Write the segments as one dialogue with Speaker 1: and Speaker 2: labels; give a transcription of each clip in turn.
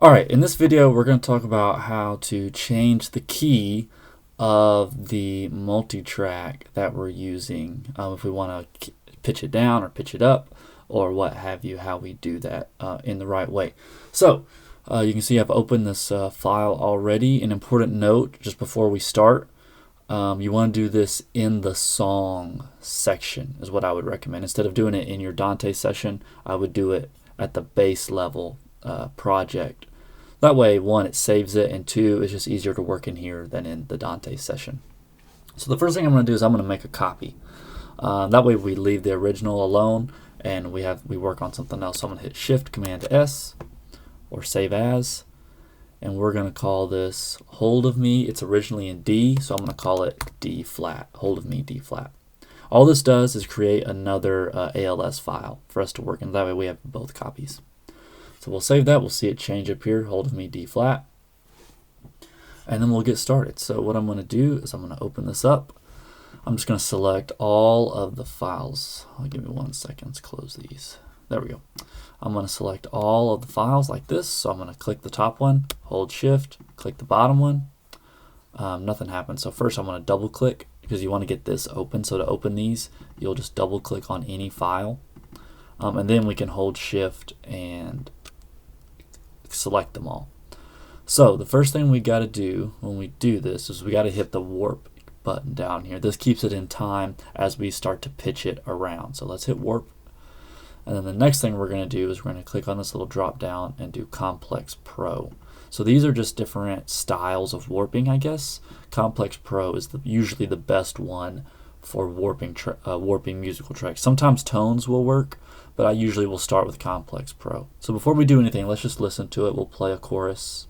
Speaker 1: Alright, in this video we're going to talk about how to change the key of the multi-track that we're using if we want to pitch it down or pitch it up or what have you, how we do that in the right way. So you can see I've opened this file already. An important note just before we start, you want to do this in the song section is what I would recommend. Instead of doing it in your Dante session, I would do it at the base level project. That way, one, it saves it, and two, it's just easier to work in here than in the Dante session. So the first thing I'm going to do is I'm going to make a copy. That way we leave the original alone and we work on something else. So I'm going to hit Shift Command S or Save As, and we're going to call this Hold of Me. It's originally in D, so I'm going to call it D flat, Hold of Me D flat. All this does is create another ALS file for us to work in. That way we have both copies. So we'll save that. We'll see it change up here, Hold of Me D flat. And then we'll get started. So what I'm going to do is I'm going to open this up. I'm just going to select all of the files. Give me 1 second. Let's close these. There we go. I'm going to select all of the files like this. So I'm going to click the top one, hold Shift, click the bottom one. Nothing happens. So first I'm going to double click because you want to get this open. So to open these, you'll just double click on any file. And then we can hold Shift and select them all. So the first thing we got to do when we do this is we got to hit the warp button down here. This keeps it in time as we start to pitch it around. So let's hit warp, and then the next thing we're going to do is we're going to click on this little drop down and do Complex Pro. So these are just different styles of warping, I guess. Complex Pro is usually the best one for warping musical tracks. Sometimes tones will work, but I usually will start with Complex Pro. So before we do anything, let's just listen to it. We'll play a chorus.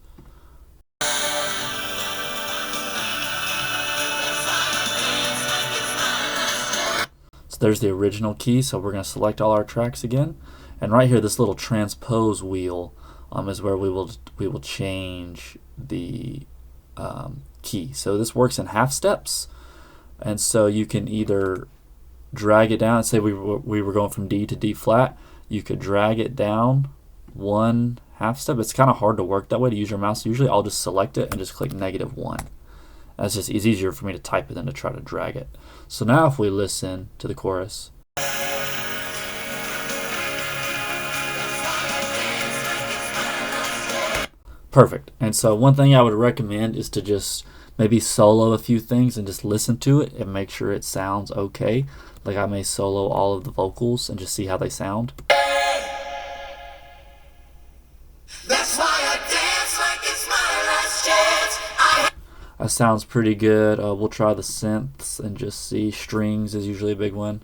Speaker 1: So there's the original key. So we're going to select all our tracks again. And right here, this little transpose wheel is where we will change the key. So this works in half steps. And so you can either drag it down. Say we were going from D to D flat. You could drag it down 1/2 step. It's kind of hard to work that way to use your mouse. Usually I'll just select it and just click -1. It's easier for me to type it than to try to drag it. So now if we listen to the chorus. Perfect. And so one thing I would recommend is to just maybe solo a few things and just listen to it and make sure it sounds okay. Like I may solo all of the vocals and just see how they sound. That's why I dance like it's my last chance. That sounds pretty good. We'll try the synths and just see. Strings is usually a big one.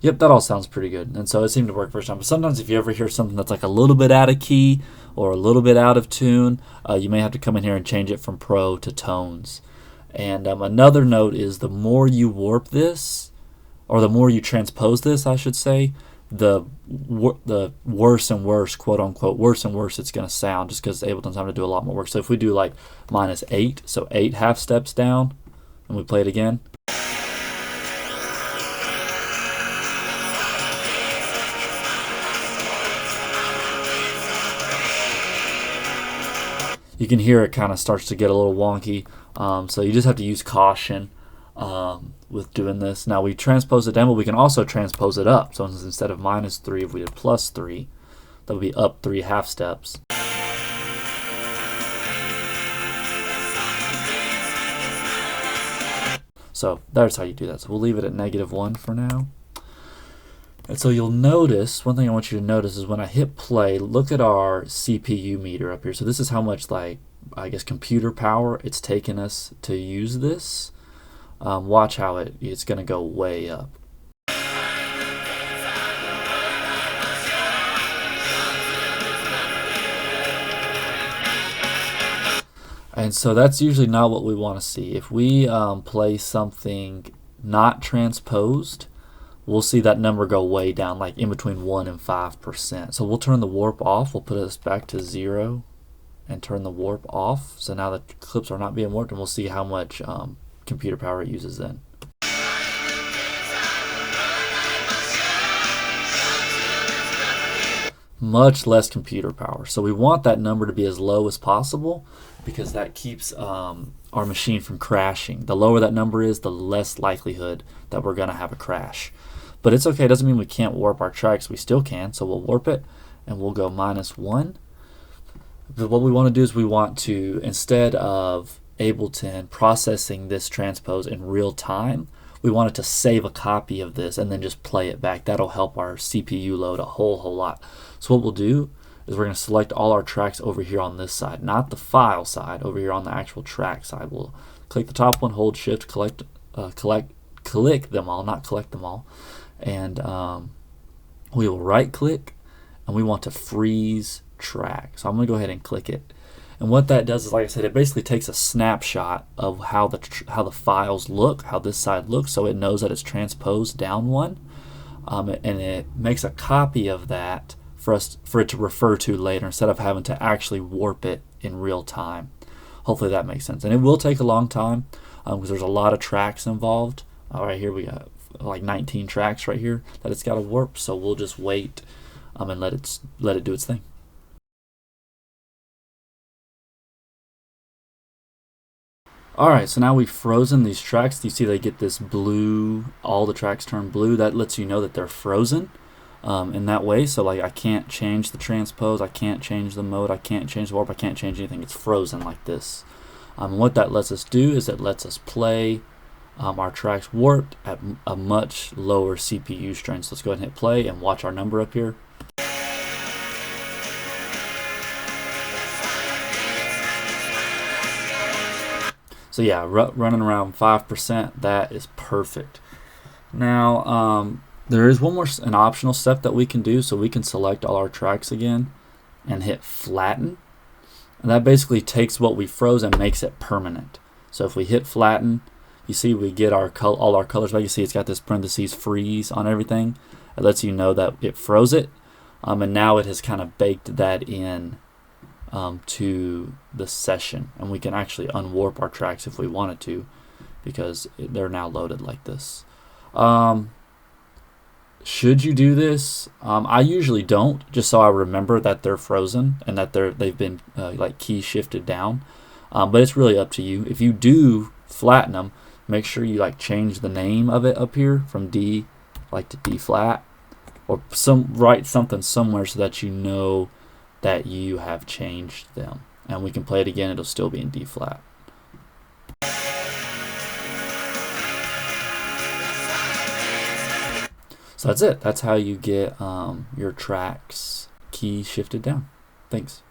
Speaker 1: Yep, that all sounds pretty good. And so it seemed to work first time. But sometimes if you ever hear something that's like a little bit out of key or a little bit out of tune, you may have to come in here and change it from pro to tones. And another note is the more you warp this, or the more you transpose this, I should say, the worse and worse, quote unquote, worse and worse it's going to sound, just because Ableton's having to do a lot more work. So if we do like -8, so 8 steps down, and we play it again. You can hear it kind of starts to get a little wonky, so you just have to use caution with doing this. Now we transpose it down, but we can also transpose it up. So instead of -3, if we did +3, that would be up 3 steps. So that's how you do that. So we'll leave it at -1 for now. And so you'll notice, one thing I want you to notice is when I hit play, look at our CPU meter up here. So this is how much, like, I guess, computer power it's taken us to use this. Watch how it's going to go way up. And so that's usually not what we want to see. If we play something not transposed, we'll see that number go way down, like in between 1 and 5%. So we'll turn the warp off. We'll put us back to 0. and turn the warp off. So now the clips are not being warped, and we'll see how much computer power it uses then. Much less computer power. So we want that number to be as low as possible because that keeps our machine from crashing. The lower that number is, the less likelihood that we're going to have a crash. But it's okay. It doesn't mean we can't warp our tracks. We still can. So we'll warp it and we'll go -1. But what we want to do is we want to, instead of Ableton processing this transpose in real time, we want it to save a copy of this and then just play it back. That'll help our CPU load a whole lot. So what we'll do is we're going to select all our tracks over here on this side, not the file side, over here on the actual track side. We'll click the top one, hold shift, click them all, not collect them all, and we will right click and we want to freeze track. So I'm going to go ahead and click it. And what that does is, like I said, it basically takes a snapshot of how the files look, how this side looks, so it knows that it's transposed down one, and it makes a copy of that for it to refer to later instead of having to actually warp it in real time. Hopefully that makes sense. And it will take a long time because there's a lot of tracks involved. Right here we got like 19 tracks right here that it's got to warp. So we'll just wait and let it do its thing. Alright, so now we've frozen these tracks. You see they get this blue, all the tracks turn blue. That lets you know that they're frozen in that way. So like I can't change the transpose, I can't change the mode, I can't change the warp, I can't change anything. It's frozen like this. What that lets us do is it lets us play our tracks warped at a much lower CPU strain. So let's go ahead and hit play and watch our number up here. So yeah, running around 5%, that is perfect. Now, there is an optional step that we can do. So we can select all our tracks again and hit flatten. And that basically takes what we froze and makes it permanent. So if we hit flatten, you see we get all our colors back. You see it's got this parentheses freeze on everything. It lets you know that it froze it. And now it has kind of baked that in to the session, and we can actually unwarp our tracks if we wanted to because they're now loaded like this. Should you do this? I usually don't, just so I remember that they're frozen and that they've been like key shifted down, but it's really up to you. If you do flatten them, make sure you like change the name of it up here from D to D flat, or write something somewhere so that you know that you have changed them. And we can play it again, it'll still be in D flat. So that's it. That's how you get your tracks key shifted down. Thanks.